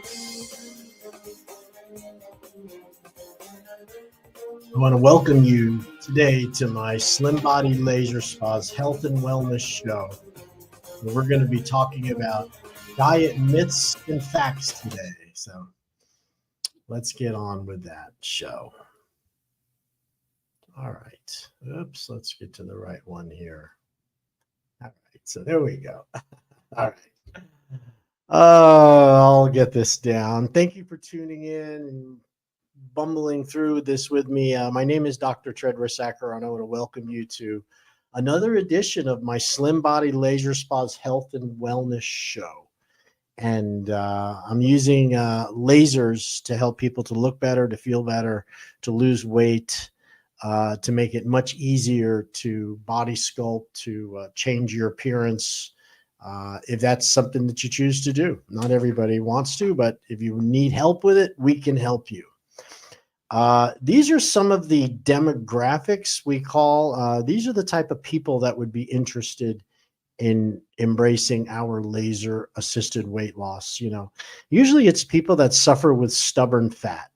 I want to welcome you today to my Slim Body Laser Spa's Health and Wellness Show, where we're going to be talking about diet myths and facts today. So let's get on with that show. All right. Oops, let's get to the right one here. All right. So there we go. All right. I'll get this down. Thank you for tuning in and bumbling through this with me. My name is Dr. Tred Rissacker, and I want to welcome you to another edition of my Slim Body Laser Spa's Health and Wellness Show. And I'm using lasers to help people to look better, to feel better, to lose weight, to make it much easier to body sculpt, to change your appearance, if that's something that you choose to do. Not everybody wants to, but if you need help with it, we can help you. These are some of the demographics we call. These are the type of people that would be interested in embracing our laser assisted weight loss. Usually it's people that suffer with stubborn fat.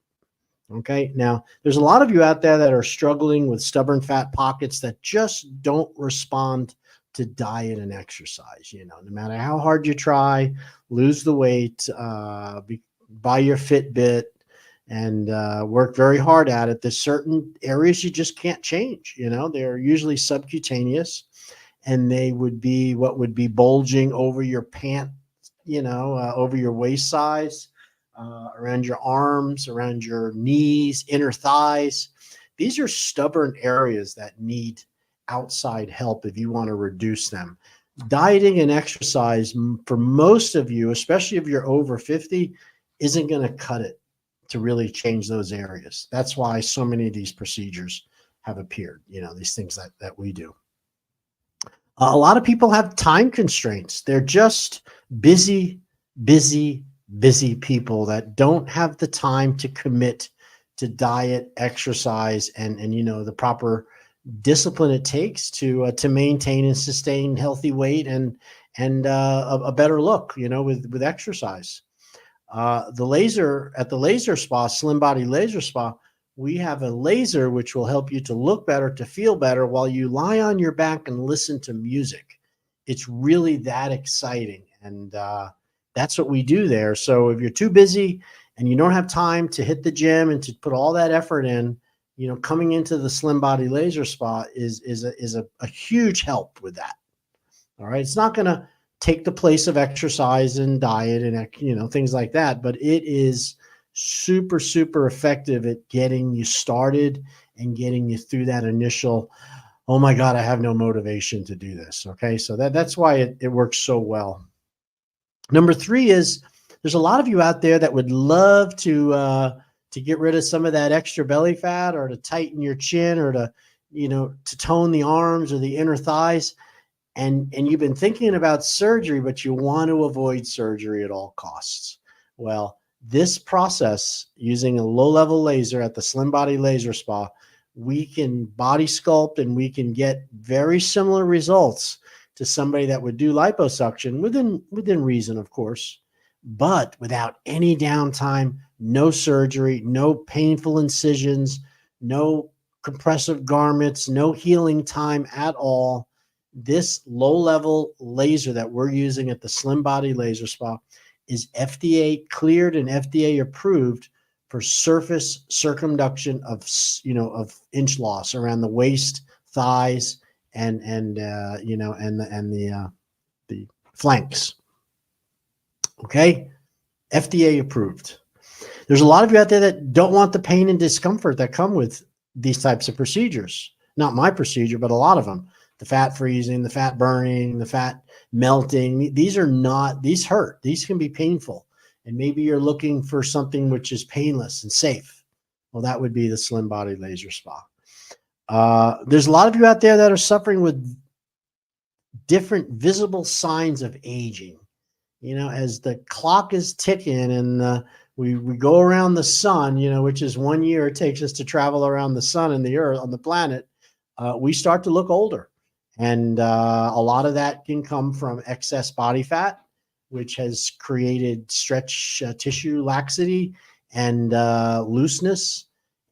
Okay. Now there's a lot of you out there that are struggling with stubborn fat pockets that just don't respond to diet and exercise. No matter how hard you try, lose the weight, buy your Fitbit and work very hard at it. There's certain areas you just can't change. They're usually subcutaneous, and they would be what would be bulging over your pant, over your waist size, around your arms, around your knees, inner thighs. These are stubborn areas that need outside help if you want to reduce them. Dieting and exercise, for most of you, especially if you're over 50, isn't going to cut it to really change those areas. That's why so many of these procedures have appeared, these things that we do. A lot of people have time constraints. They're just busy people that don't have the time to commit to diet, exercise, and the proper discipline it takes to maintain and sustain healthy weight and a better look, with exercise. At the laser spa, Slim Body Laser Spa, we have a laser which will help you to look better, to feel better while you lie on your back and listen to music. It's really that exciting. And that's what we do there. So if you're too busy and you don't have time to hit the gym and to put all that effort in, coming into the Slim Body Laser Spa is a huge help with that. All right. It's not going to take the place of exercise and diet and, things like that, but it is super, super effective at getting you started and getting you through that initial, oh my God, I have no motivation to do this. Okay. So that's why it works so well. Number 3 is there's a lot of you out there that would love to get rid of some of that extra belly fat, or to tighten your chin, or to tone the arms or the inner thighs. And you've been thinking about surgery, but you want to avoid surgery at all costs. Well, this process, using a low-level laser at the Slim Body Laser Spa, we can body sculpt and we can get very similar results to somebody that would do liposuction within reason, of course, but without any downtime, no surgery, no painful incisions, no compressive garments, no healing time at all. This low-level laser that we're using at the Slim Body Laser Spa is FDA cleared and FDA approved for surface circumduction of inch loss around the waist, thighs, and the flanks. Okay, FDA approved. There's a lot of you out there that don't want the pain and discomfort that come with these types of procedures. Not my procedure, but a lot of them. The fat freezing, the fat burning, the fat melting. These hurt. These can be painful. And maybe you're looking for something which is painless and safe. Well, that would be the Slim Body Laser Spa. There's a lot of you out there that are suffering with different visible signs of aging. As the clock is ticking and we go around the sun, which is 1 year it takes us to travel around the sun and the earth on the planet, we start to look older. And a lot of that can come from excess body fat. which has created stretch tissue laxity and looseness.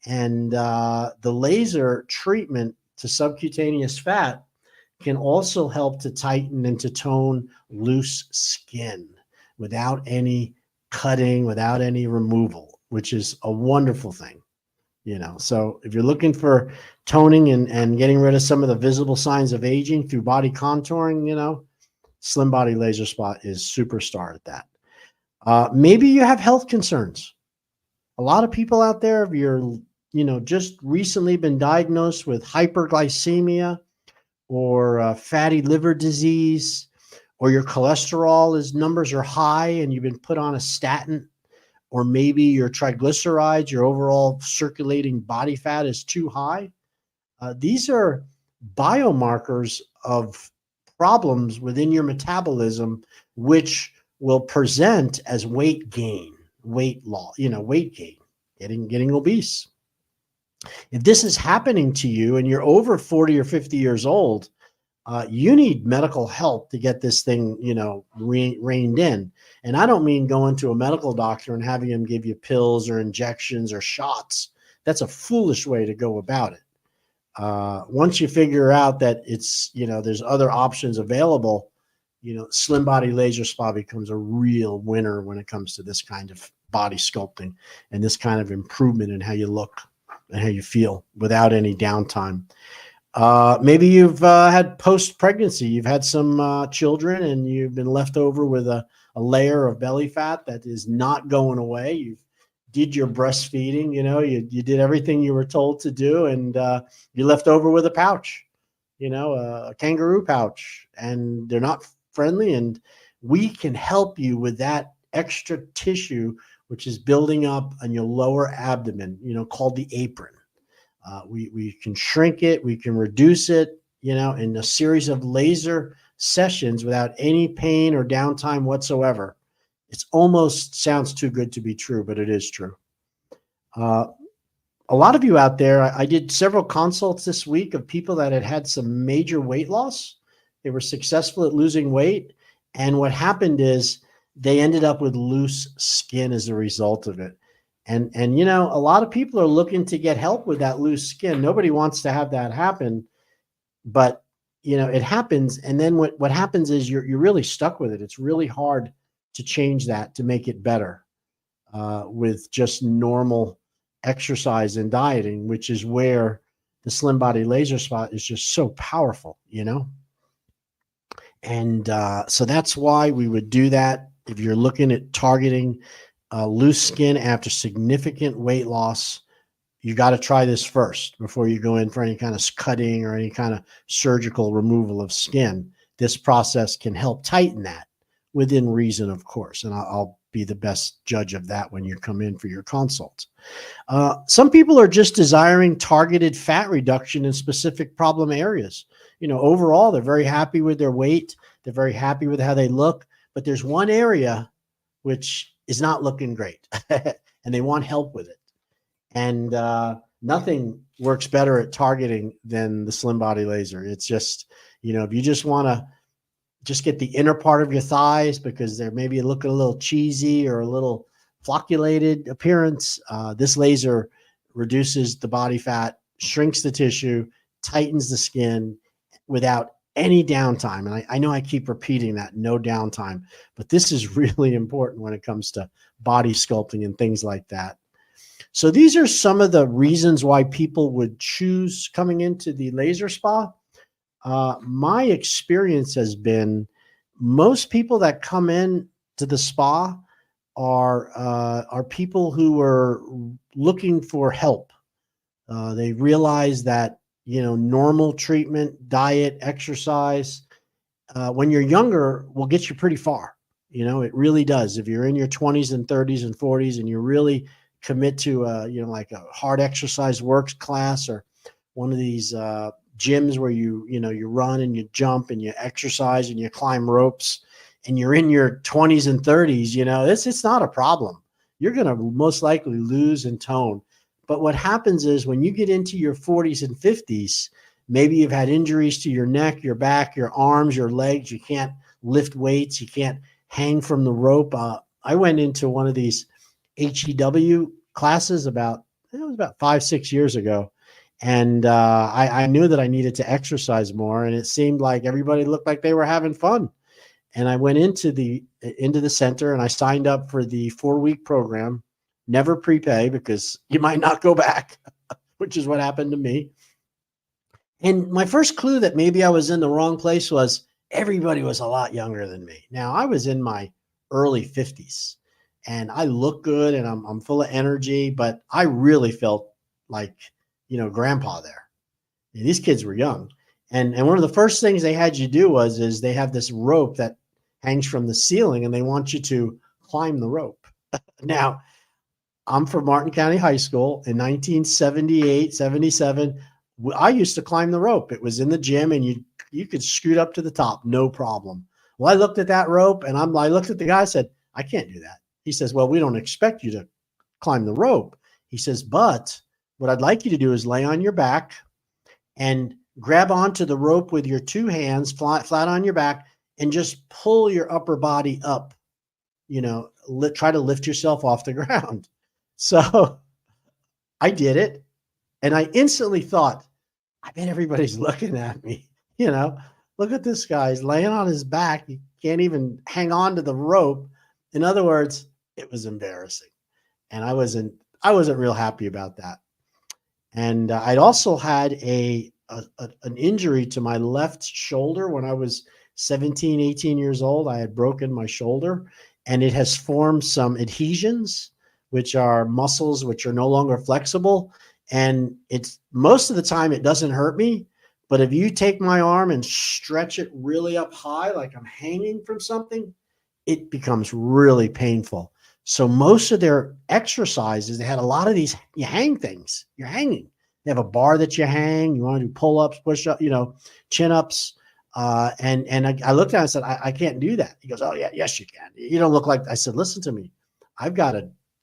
And the laser treatment to subcutaneous fat can also help to tighten and to tone loose skin without any cutting, without any removal, which is a wonderful thing. So if you're looking for toning and getting rid of some of the visible signs of aging through body contouring, Slim Body Laser Spa is superstar at that. Maybe you have health concerns. A lot of people out there, if you're, just recently been diagnosed with hyperglycemia or fatty liver disease, or your cholesterol numbers are high and you've been put on a statin, or maybe your triglycerides, your overall circulating body fat is too high. These are biomarkers of problems within your metabolism, which will present as weight gain, weight loss, weight gain, getting obese. If this is happening to you and you're over 40 or 50 years old, you need medical help to get this thing, reined in. And I don't mean going to a medical doctor and having him give you pills or injections or shots. That's a foolish way to go about it. Once you figure out that it's, there's other options available, Slim Body Laser Spa becomes a real winner when it comes to this kind of body sculpting and this kind of improvement in how you look and how you feel without any downtime. Maybe you've had post-pregnancy, you've had some children and you've been left over with a layer of belly fat that is not going away. You did your breastfeeding, you did everything you were told to do, and you're left over with a pouch, a kangaroo pouch, and they're not friendly. And we can help you with that extra tissue, which is building up on your lower abdomen, called the apron. We can shrink it, we can reduce it, in a series of laser sessions without any pain or downtime whatsoever. It's almost sounds too good to be true, but it is true. A lot of you out there, I did several consults this week of people that had some major weight loss. They were successful at losing weight. And what happened is they ended up with loose skin as a result of it. And a lot of people are looking to get help with that loose skin. Nobody wants to have that happen, but it happens. And then what happens is you're really stuck with it. It's really hard to change that, to make it better with just normal exercise and dieting, which is where the Slim Body Laser Spa is just so powerful, And so that's why we would do that. If you're looking at targeting loose skin after significant weight loss, you got to try this first before you go in for any kind of cutting or any kind of surgical removal of skin. This process can help tighten that within reason, of course. And I'll be the best judge of that when you come in for your consult. Some people are just desiring targeted fat reduction in specific problem areas. Overall, they're very happy with their weight. They're very happy with how they look. But there's one area which is not looking great and they want help with it. And nothing works better at targeting than the Slim Body Laser. It's just, if you just want to just get the inner part of your thighs because they're maybe looking a little cheesy or a little flocculated appearance, this laser reduces the body fat, shrinks the tissue, tightens the skin without any downtime. And I know I keep repeating that, no downtime, but this is really important when it comes to body sculpting and things like that. So these are some of the reasons why people would choose coming into the laser spa. My experience has been most people that come in to the spa are people who are looking for help. They realize that normal treatment, diet, exercise, when you're younger will get you pretty far. It really does. If you're in your 20s and 30s and 40s and you really commit to like a hard exercise works class or one of these gyms where you run and you jump and you exercise and you climb ropes and you're in your 20s and 30s, it's not a problem. You're going to most likely lose in tone. But what happens is when you get into your 40s and 50s, maybe you've had injuries to your neck, your back, your arms, your legs. You can't lift weights. You can't hang from the rope. I went into one of these HEW classes it was about 5, 6 years ago. And I knew that I needed to exercise more, and it seemed like everybody looked like they were having fun. And I went into the center and I signed up for the 4-week program, never prepay because you might not go back, which is what happened to me. And my first clue that maybe I was in the wrong place was everybody was a lot younger than me. Now I was in my early 50s and I look good and I'm full of energy, but I really felt like, grandpa there. And these kids were young. And one of the first things they had you do is they have this rope that hangs from the ceiling and they want you to climb the rope. Now, I'm from Martin County High School in 1978, 77. I used to climb the rope. It was in the gym and you could scoot up to the top, no problem. Well, I looked at that rope and I looked at the guy, I said, I can't do that. He says, well, we don't expect you to climb the rope. He says, but what I'd like you to do is lay on your back and grab onto the rope with your two hands flat on your back and just pull your upper body up, try to lift yourself off the ground. So I did it. And I instantly thought, I bet everybody's looking at me. Look at this guy. He's laying on his back. He can't even hang on to the rope. In other words, it was embarrassing. And I wasn't real happy about that. And I'd also had an injury to my left shoulder when I was 17, 18 years old. I had broken my shoulder and it has formed some adhesions, which are muscles which are no longer flexible. And it's most of the time it doesn't hurt me. But if you take my arm and stretch it really up high, like I'm hanging from something, it becomes really painful. So most of their exercises, they had a lot of these, you hang things, you're hanging. They have a bar that you hang, you want to do pull-ups, push-ups, chin-ups. And I looked at it and said, I can't do that. He goes, oh yeah, yes, you can. You don't look like, I said, listen to me. I've got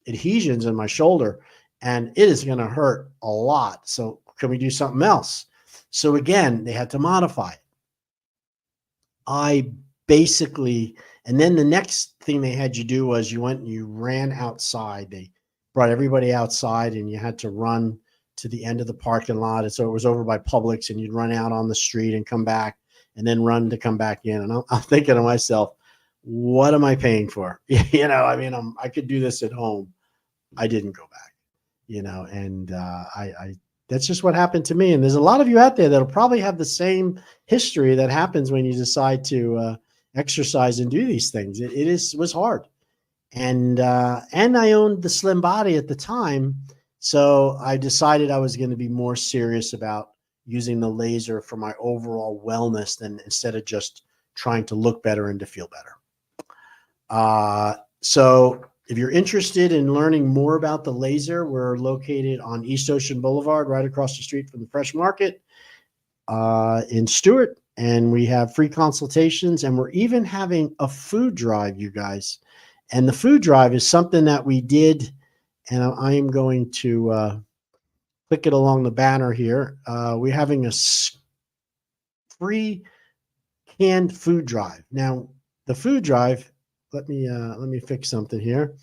adhesions in my shoulder and it is going to hurt a lot. So can we do something else? So again, they had to modify it. And then the next thing they had you do was you went and you ran outside. They brought everybody outside and you had to run to the end of the parking lot. And so it was over by Publix and you'd run out on the street and come back and then run to come back in. And I'm thinking to myself, what am I paying for? I could do this at home. I didn't go back, and that's just what happened to me. And there's a lot of you out there that'll probably have the same history that happens when you decide to exercise and do these things. It was hard. And I owned the Slim Body at the time. So I decided I was going to be more serious about using the laser for my overall wellness than instead of just trying to look better and to feel better. So if you're interested in learning more about the laser, we're located on East Ocean Boulevard, right across the street from the Fresh Market in Stuart. And we have free consultations and we're even having a food drive, you guys. And the food drive is something that we did. And I am going to click it along the banner here. We're having a free canned food drive. Now, the food drive, let me fix something here.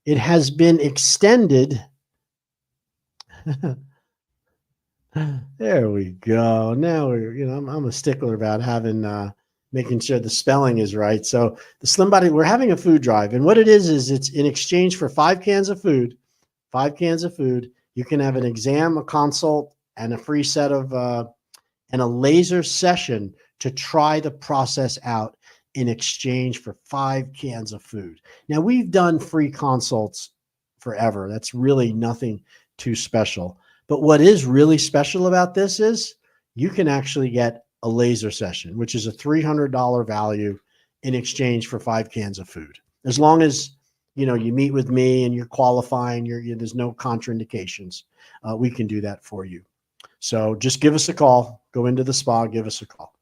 It has been extended. There we go. Now I'm a stickler about making sure the spelling is right. So the Slim Body, we're having a food drive, and what it is it's in exchange for 5 cans of food. 5 cans of food. You can have an exam, a consult, and a free set of and a laser session to try the process out in exchange for 5 cans of food. Now, we've done free consults forever. That's really nothing too special. But what is really special about this is you can actually get a laser session, which is a $300 value in exchange for 5 cans of food. As long as you meet with me and you're qualifying, there's no contraindications. We can do that for you. So just give us a call. Go into the spa, give us a call.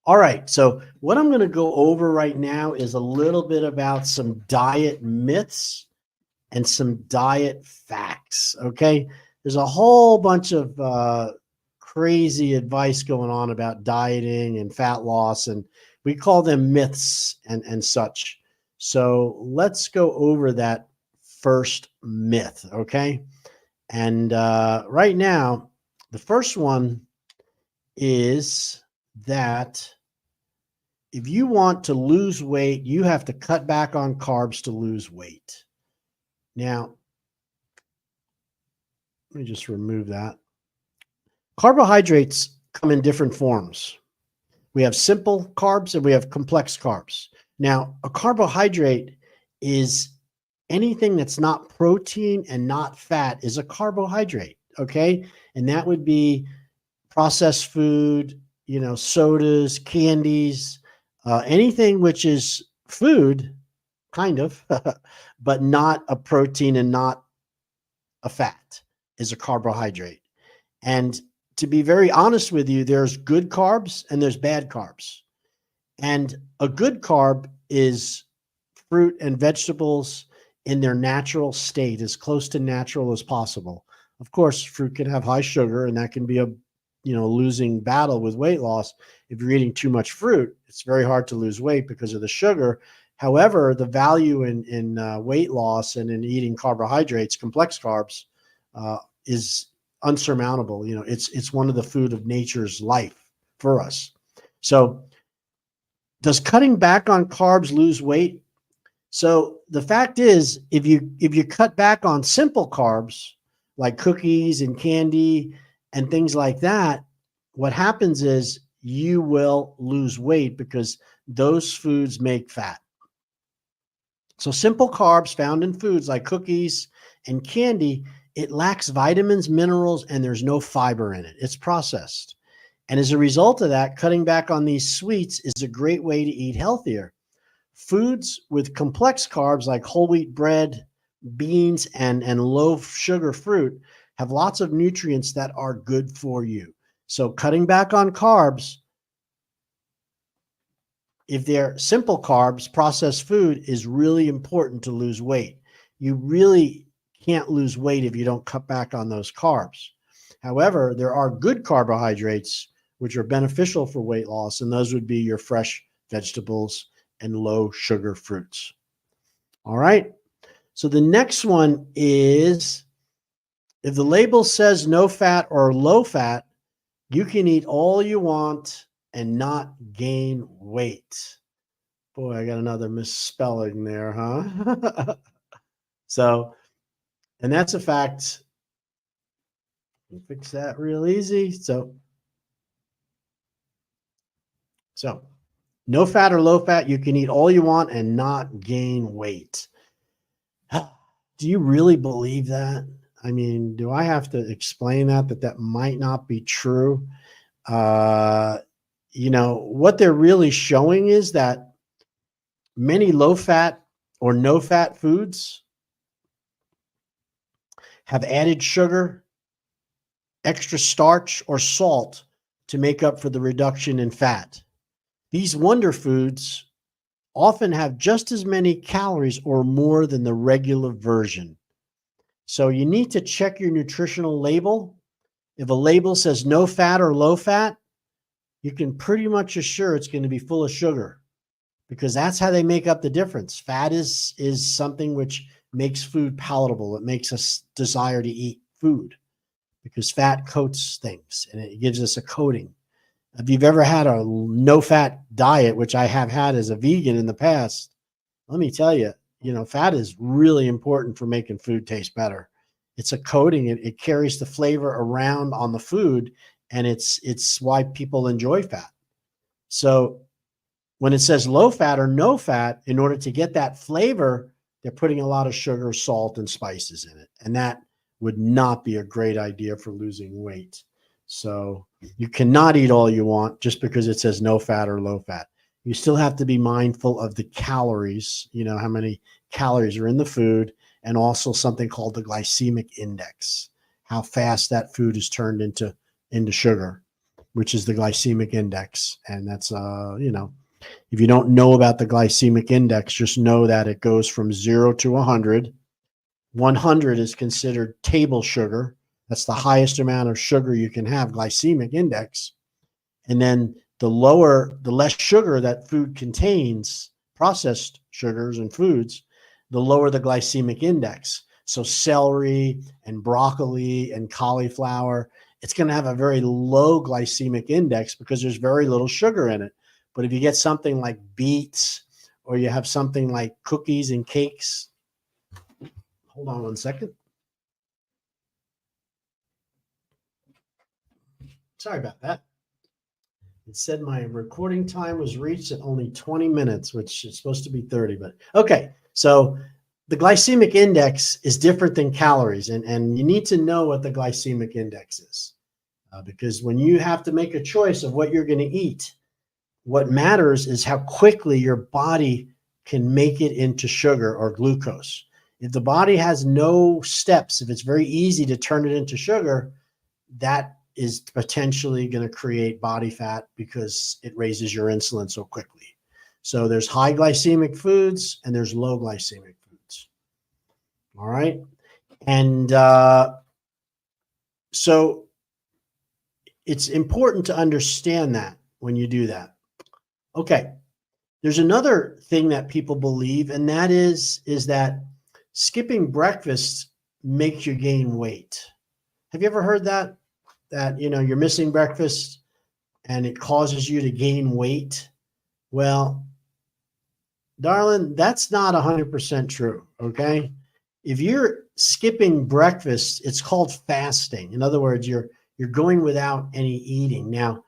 All right. So what I'm going to go over right now is a little bit about some diet myths and some diet facts. Okay. There's a whole bunch of crazy advice going on about dieting and fat loss. And we call them myths and such. So let's go over that first myth, okay? And right now, the first one is that if you want to lose weight, you have to cut back on carbs to lose weight. Now, let me just remove that. Carbohydrates come in different forms. We have simple carbs and we have complex carbs. Now, a carbohydrate is anything that's not protein and not fat is a carbohydrate, okay? And that would be processed food, sodas, candies, anything which is food, kind of, but not a protein and not a fat is a carbohydrate. And to be very honest with you, there's good carbs and there's bad carbs. And a good carb is fruit and vegetables in their natural state, as close to natural as possible. Of course, fruit can have high sugar, and that can be a losing battle with weight loss. If you're eating too much fruit, it's very hard to lose weight because of the sugar. However, the value in weight loss and in eating carbohydrates, complex carbs, is unsurmountable. It's one of the food of nature's life for us. So does cutting back on carbs lose weight? So the fact is, if you cut back on simple carbs like cookies and candy and things like that, what happens is you will lose weight because those foods make fat. So simple carbs found in foods like cookies and candy, it lacks vitamins, minerals, and there's no fiber in it. It's processed. And as a result of that, cutting back on these sweets is a great way to eat healthier. Foods with complex carbs like whole wheat bread, beans, and low sugar fruit have lots of nutrients that are good for you. So cutting back on carbs, if they're simple carbs, processed food, is really important to lose weight. You really can't lose weight if you don't cut back on those carbs. However, there are good carbohydrates which are beneficial for weight loss, and those would be your fresh vegetables and low sugar fruits. All right. So the next one is, if the label says no fat or low fat, you can eat all you want and not gain weight. Boy, I got another misspelling there, huh? So, and that's a fact. We'll fix that real easy. So no fat or low fat, you can eat all you want and not gain weight. Do you really believe that? I mean, do I have to explain that might not be true? What they're really showing is that many low fat or no fat foods have added sugar, extra starch, or salt to make up for the reduction in fat. These wonder foods often have just as many calories or more than the regular version. So you need to check your nutritional label. If a label says no fat or low fat, you can pretty much assure it's going to be full of sugar, because that's how they make up the difference. Fat is something which makes food palatable. It makes us desire to eat food because fat coats things and it gives us a coating. If you've ever had a no-fat diet, which I have had as a vegan in the past, let me tell you, fat is really important for making food taste better. It's a coating. It carries the flavor around on the food, and it's why people enjoy fat. So when it says low fat or no fat, in order to get that flavor, they're putting a lot of sugar, salt, and spices in it. And that would not be a great idea for losing weight. So you cannot eat all you want just because it says no fat or low fat. You still have to be mindful of the calories, how many calories are in the food, and also something called the glycemic index, how fast that food is turned into sugar, which is the glycemic index. And that's, if you don't know about the glycemic index, just know that it goes from 0 to 100. 100 is considered table sugar. That's the highest amount of sugar you can have, glycemic index. And then the less sugar that food contains, processed sugars and foods, the lower the glycemic index. So celery and broccoli and cauliflower, it's going to have a very low glycemic index because there's very little sugar in it. But if you get something like beets, or you have something like cookies and cakes, hold on one second. Sorry about that. It said my recording time was reached at only 20 minutes, which is supposed to be 30, but okay. So the glycemic index is different than calories, and you need to know what the glycemic index is, because when you have to make a choice of what you're going to eat, what matters is how quickly your body can make it into sugar or glucose. If the body has no steps, if it's very easy to turn it into sugar, that is potentially going to create body fat because it raises your insulin so quickly. So there's high glycemic foods and there's low glycemic foods. All right. And so it's important to understand that when you do that. Okay. There's another thing that people believe, and that is that skipping breakfast makes you gain weight. Have you ever heard that? That, you're missing breakfast and it causes you to gain weight? Well, darling, that's not 100% true, okay? If you're skipping breakfast, it's called fasting. In other words, you're going without any eating. Now,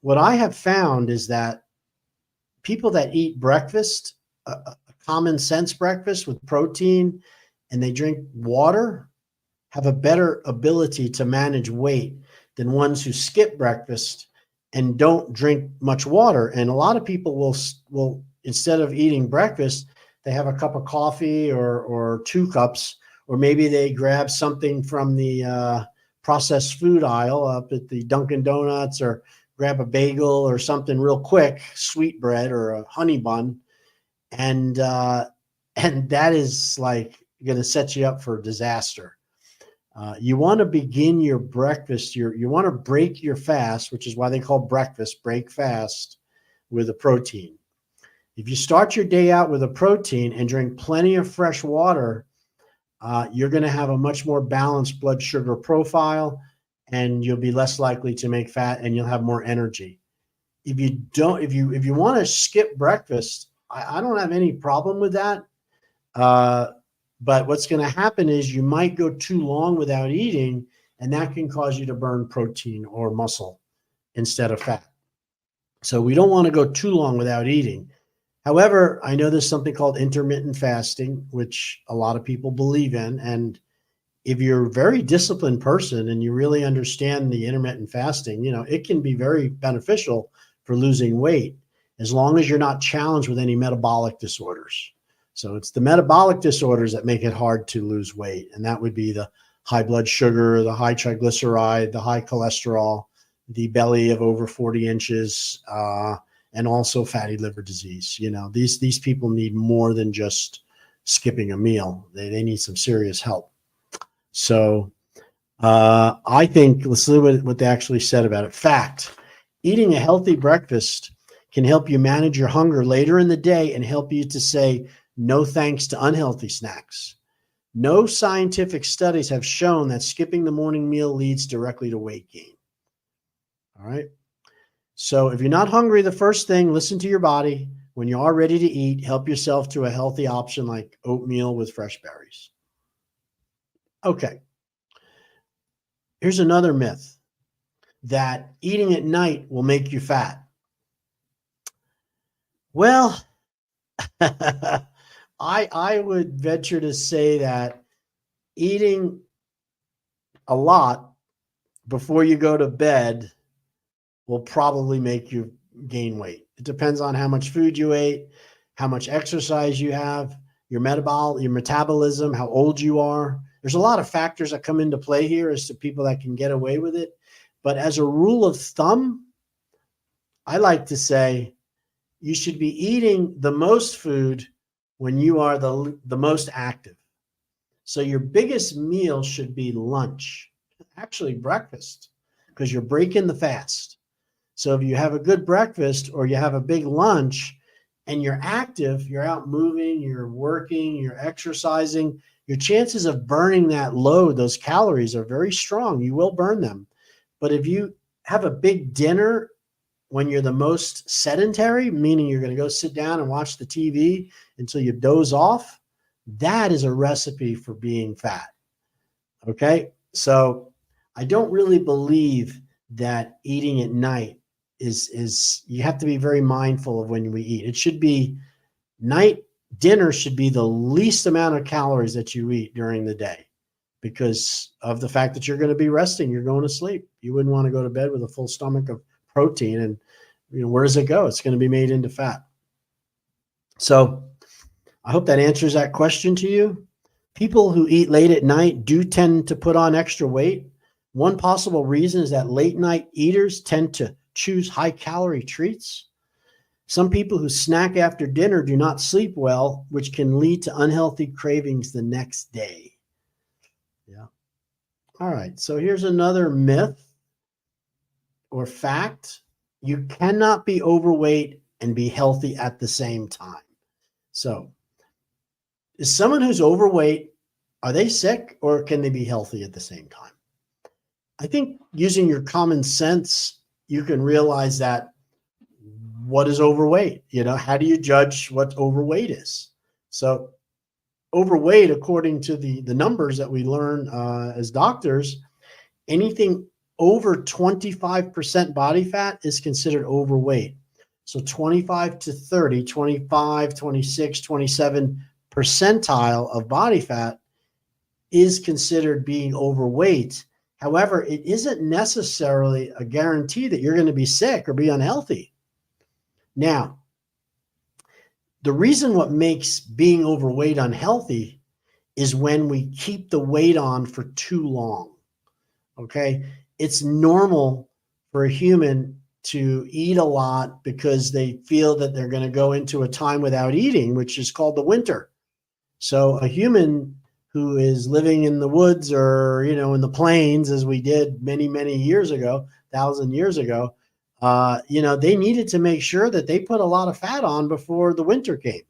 what I have found is that people that eat breakfast, a common sense breakfast with protein, and they drink water, have a better ability to manage weight than ones who skip breakfast and don't drink much water. And a lot of people will instead of eating breakfast, they have a cup of coffee or 2 cups, or maybe they grab something from the processed food aisle up at the Dunkin' Donuts, or grab a bagel or something real quick, sweet bread or a honey bun, and that is like going to set you up for disaster. You want to begin your breakfast, you want to break your fast, which is why they call breakfast, break fast, with a protein. If you start your day out with a protein and drink plenty of fresh water, you're going to have a much more balanced blood sugar profile, and you'll be less likely to make fat, and you'll have more energy. If you want to skip breakfast, I don't have any problem with that. But what's going to happen is you might go too long without eating, and that can cause you to burn protein or muscle instead of fat. So we don't want to go too long without eating. However, I know there's something called intermittent fasting, which a lot of people believe in. And if you're a very disciplined person and you really understand the intermittent fasting, it can be very beneficial for losing weight, as long as you're not challenged with any metabolic disorders. So it's the metabolic disorders that make it hard to lose weight. And that would be the high blood sugar, the high triglyceride, the high cholesterol, the belly of over 40 inches, and also fatty liver disease. These people need more than just skipping a meal. They need some serious help. So I think, let's see what they actually said about it. Fact: eating a healthy breakfast can help you manage your hunger later in the day and help you to say no thanks to unhealthy snacks. No scientific studies have shown that skipping the morning meal leads directly to weight gain. All right. So if you're not hungry the first thing, listen to your body. When you are ready to eat, help yourself to a healthy option like oatmeal with fresh berries. Okay. Here's another myth, that eating at night will make you fat. Well, I would venture to say that eating a lot before you go to bed will probably make you gain weight. It depends on how much food you ate, how much exercise you have, your metabolism, how old you are. There's a lot of factors that come into play here as to people that can get away with it. But as a rule of thumb, I like to say you should be eating the most food when you are the most active. So your biggest meal should be lunch, actually breakfast, because you're breaking the fast. So if you have a good breakfast or you have a big lunch and you're active, you're out moving, you're working, you're exercising, your chances of burning that load, those calories, are very strong. You will burn them. But if you have a big dinner when you're the most sedentary, meaning you're going to go sit down and watch the TV until you doze off, that is a recipe for being fat. Okay. So I don't really believe that eating at night is you have to be very mindful of when we eat. It should be night dinner should be the least amount of calories that you eat during the day because of the fact that you're going to be resting, you're going to sleep. You wouldn't want to go to bed with a full stomach of protein, and where does it go? It's going to be made into fat. So I hope that answers that question to you. People who eat late at night do tend to put on extra weight. One possible reason is that late night eaters tend to choose high calorie treats. Some people who snack after dinner do not sleep well, which can lead to unhealthy cravings the next day. Yeah. All right. So here's another myth or fact. You cannot be overweight and be healthy at the same time. So is someone who's overweight, are they sick or can they be healthy at the same time? I think using your common sense, you can realize that what is overweight? How do you judge what overweight is? So overweight, according to the numbers that we learn as doctors, anything over 25% body fat is considered overweight. So 25 to 30, 25, 26, 27 percentile of body fat is considered being overweight. However, it isn't necessarily a guarantee that you're going to be sick or be unhealthy. Now, the reason what makes being overweight unhealthy is when we keep the weight on for too long. Okay? It's normal for a human to eat a lot because they feel that they're going to go into a time without eating, which is called the winter. So a human who is living in the woods or, in the plains, as we did many, many years ago, 1,000 years ago, they needed to make sure that they put a lot of fat on before the winter came.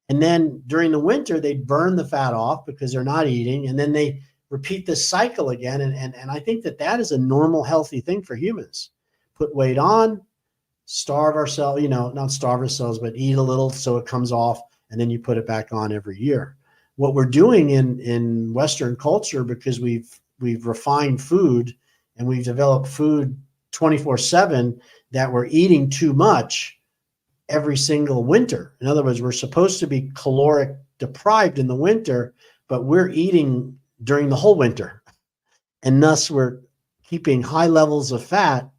And then during the winter, they'd burn the fat off because they're not eating. And then they repeat this cycle again. And I think that is a normal, healthy thing for humans. Put weight on, starve ourselves, not starve ourselves, but eat a little so it comes off. And then you put it back on every year. What we're doing in Western culture, because we've refined food and we've developed food 24/7, that we're eating too much every single winter. In other words, we're supposed to be caloric deprived in the winter, but we're eating during the whole winter. And thus we're keeping high levels of fat,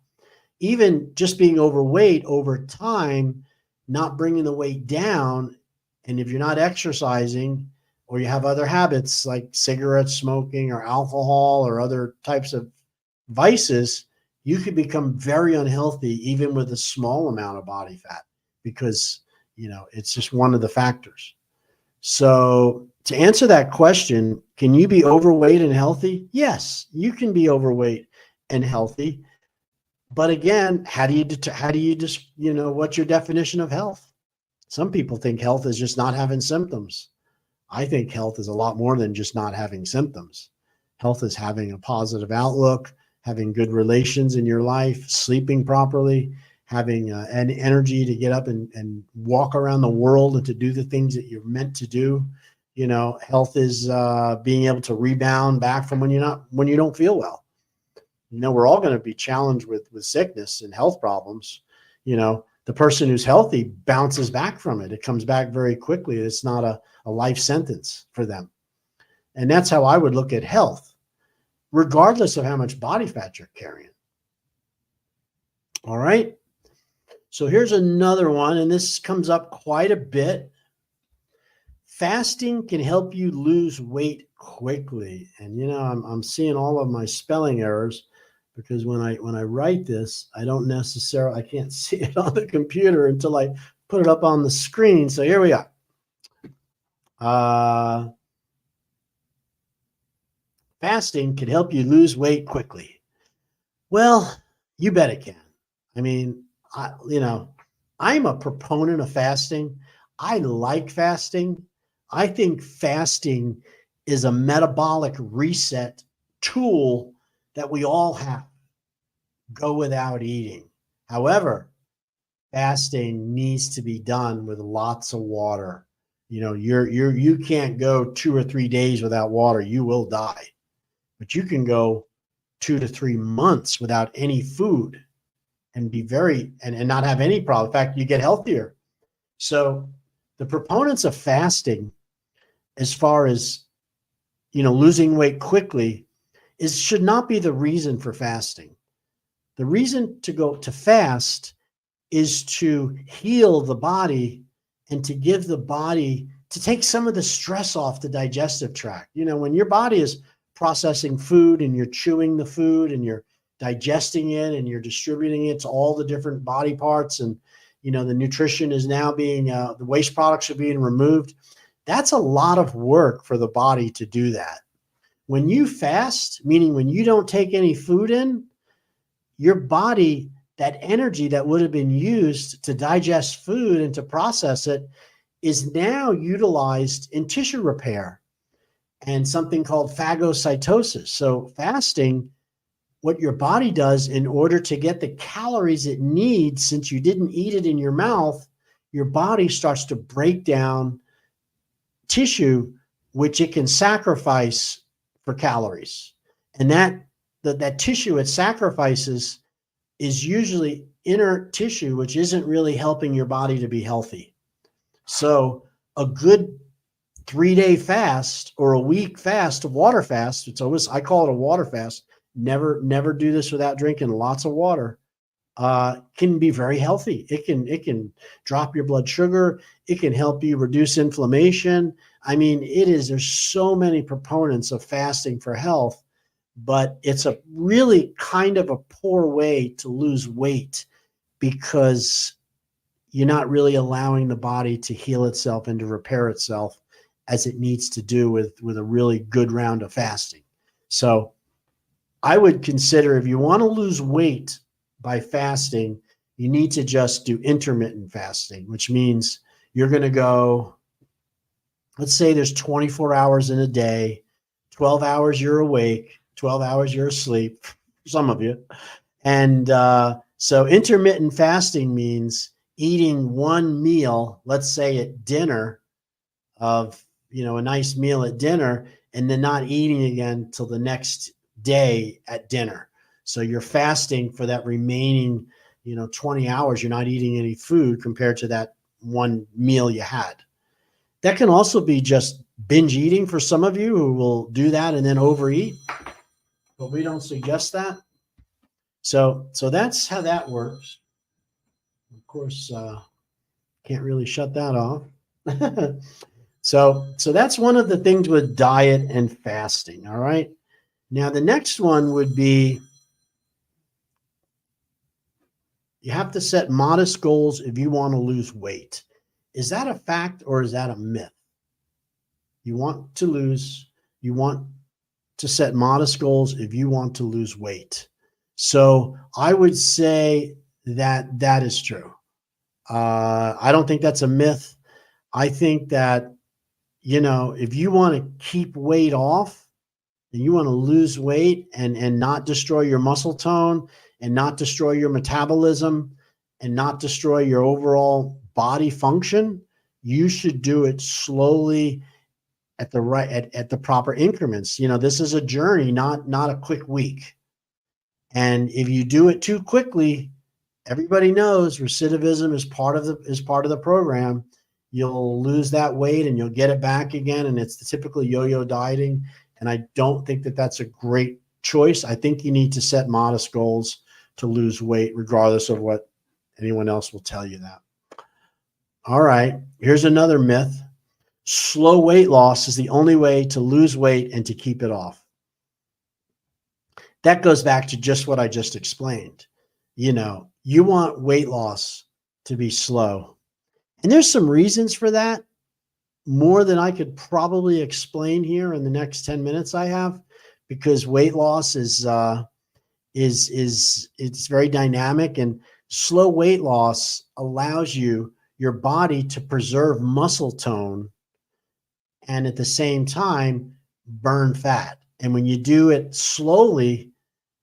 even just being overweight over time, not bringing the weight down. And if you're not exercising or you have other habits like cigarette smoking or alcohol or other types of vices, you could become very unhealthy even with a small amount of body fat because, it's just one of the factors. So to answer that question, can you be overweight and healthy? Yes, you can be overweight and healthy. But again, how do you just, what's your definition of health? Some people think health is just not having symptoms. I think health is a lot more than just not having symptoms. Health is having a positive outlook, having good relations in your life, sleeping properly, having an energy to get up and walk around the world and to do the things that you're meant to do. Health is being able to rebound back from when you don't feel well. We're all going to be challenged with sickness and health problems. The person who's healthy bounces back from it. It comes back very quickly. It's not a life sentence for them. And that's how I would look at health, regardless of how much body fat you're carrying. All right. So here's another one, and this comes up quite a bit. Fasting can help you lose weight quickly. And, I'm seeing all of my spelling errors because when I write this, I can't see it on the computer until I put it up on the screen. So here we are. Fasting can help you lose weight quickly. Well, you bet it can. I mean, I'm a proponent of fasting. I like fasting. I think fasting is a metabolic reset tool that we all have. Go without eating. However, fasting needs to be done with lots of water. You can't go 2 or 3 days without water. You will die. But you can go 2 to 3 months without any food and be and not have any problem. In fact, you get healthier. So the proponents of fasting, as far as losing weight quickly, should not be the reason for fasting. The reason to go to fast is to heal the body and to give the body to take some of the stress off the digestive tract. When your body is processing food and you're chewing the food and you're digesting it and you're distributing it to all the different body parts, and the nutrition is now being the waste products are being removed. That's a lot of work for the body to do that. When you fast, meaning when you don't take any food in, your body, that energy that would have been used to digest food and to process it, is now utilized in tissue repair and something called phagocytosis. So fasting, what your body does in order to get the calories it needs, since you didn't eat it in your mouth, your body starts to break down tissue, which it can sacrifice for calories. And that tissue it sacrifices is usually inert tissue, which isn't really helping your body to be healthy. So a good 3-day fast or a week fast, a water fast, I call it a water fast. Never do this without drinking lots of water. Can be very healthy. It can drop your blood sugar. It can help you reduce inflammation. I mean, there's so many proponents of fasting for health, but it's a really kind of a poor way to lose weight, because you're not really allowing the body to heal itself and to repair itself as it needs to do with a really good round of fasting. So I would consider, if you want to lose weight by fasting, you need to just do intermittent fasting, which means you're going to go, let's say there's 24 hours in a day, 12 hours you're awake, 12 hours you're asleep, some of you. And so intermittent fasting means eating one meal, let's say at dinner, of a nice meal at dinner, and then not eating again till the next day at dinner. So you're fasting for that remaining 20 hours. You're not eating any food compared to that one meal you had. That can also be just binge eating for some of you who will do that and then overeat, but we don't suggest that. So that's how that works. Of course, can't really shut that off. So that's one of the things with diet and fasting. All right. Now, the next one would be, you have to set modest goals if you want to lose weight. Is that a fact or is that a myth? You want to set modest goals if you want to lose weight. So I would say that is true. I don't think that's a myth. I think that, if you want to keep weight off and you want to lose weight and not destroy your muscle tone and not destroy your metabolism and not destroy your overall body function, you should do it slowly at the proper increments. This is a journey, not a quick week. And if you do it too quickly, everybody knows recidivism is part of the program. You'll lose that weight and you'll get it back again. And it's the typical yo-yo dieting. And I don't think that that's a great choice. I think you need to set modest goals to lose weight, regardless of what anyone else will tell you that. All right, here's another myth. Slow weight loss is the only way to lose weight and to keep it off. That goes back to just what I just explained. You want weight loss to be slow. And there's some reasons for that, more than I could probably explain here in the next 10 minutes I have, because weight loss is it's very dynamic. And Slow weight loss allows your body to preserve muscle tone and at the same time burn fat. And when you do it slowly,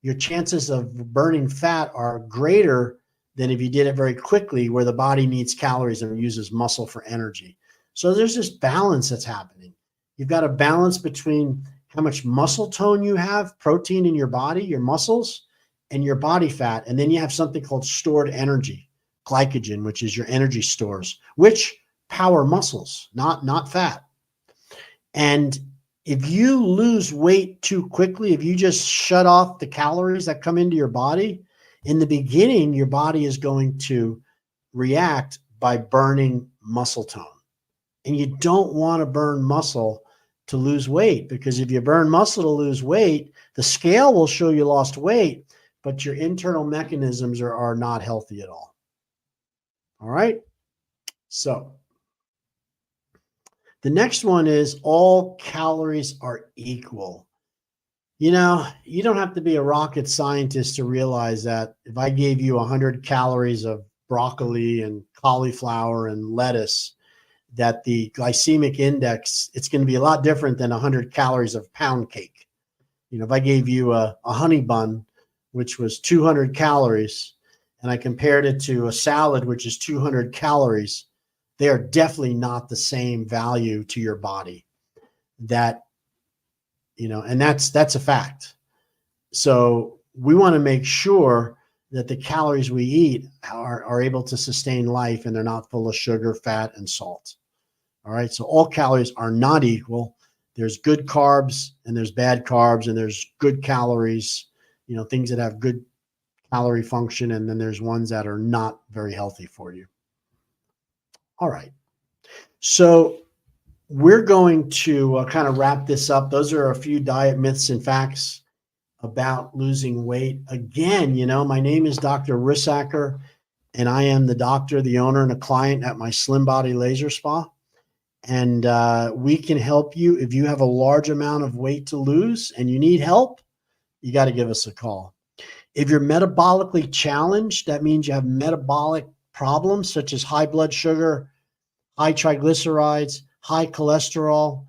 your chances of burning fat are greater than if you did it very quickly, where the body needs calories and uses muscle for energy. So there's this balance that's happening. You've got a balance between how much muscle tone you have, protein in your body, your muscles, and your body fat. And then you have something called stored energy, glycogen, which is your energy stores, which power muscles, not fat. And if you lose weight too quickly, if you just shut off the calories that come into your body, in the beginning, your body is going to react by burning muscle tone. And you don't want to burn muscle to lose weight, because if you burn muscle to lose weight, the scale will show you lost weight, but your internal mechanisms are not healthy at all. All right. So the next one is all calories are equal. You know, you don't have to be a rocket scientist to realize that if I gave you 100 calories of broccoli and cauliflower and lettuce, that the glycemic index, it's going to be a lot different than 100 calories of pound cake. You know, if I gave you a honey bun, which was 200 calories, and I compared it to a salad, which is 200 calories, they are definitely not the same value to your body. That, you know, and that's a fact. So we want to make sure that the calories we eat are able to sustain life, and they're not full of sugar, fat, and salt. All right. So all calories are not equal. There's good carbs and there's bad carbs, and there's good calories, you know, things that have good calorie function. And then there's ones that are not very healthy for you. All right. So we're going to kind of wrap this up. Those are a few diet myths and facts about losing weight. Again, you know, my name is Dr. Rissacker, and I am the doctor, the owner, and a client at my Slim Body Laser Spa. And we can help you. If you have a large amount of weight to lose and you need help, you got to give us a call. If you're metabolically challenged, that means you have metabolic problems such as high blood sugar, high triglycerides, high cholesterol,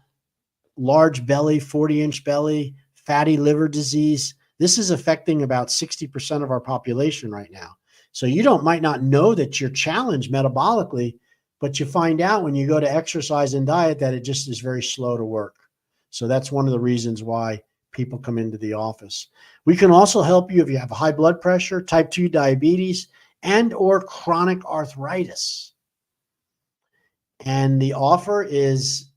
large belly, 40-inch belly, fatty liver disease. This is affecting about 60% of our population right now. So you might not know that you're challenged metabolically, but you find out when you go to exercise and diet that it just is very slow to work. So that's one of the reasons why people come into the office. We can also help you if you have high blood pressure, type 2 diabetes, and or chronic arthritis. And the offer is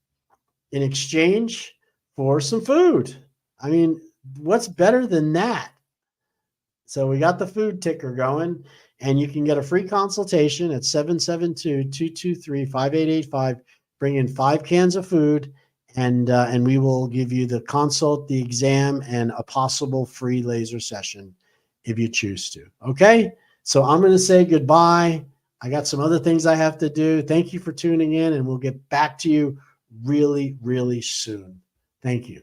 in exchange for some food. I mean, what's better than that? So we got the food ticker going, and you can get a free consultation at 772-223-5885. Bring in 5 cans of food, and we will give you the consult, the exam, and a possible free laser session if you choose to. Okay? So I'm going to say goodbye. I got some other things I have to do. Thank you for tuning in, and we'll get back to you really, really soon. Thank you.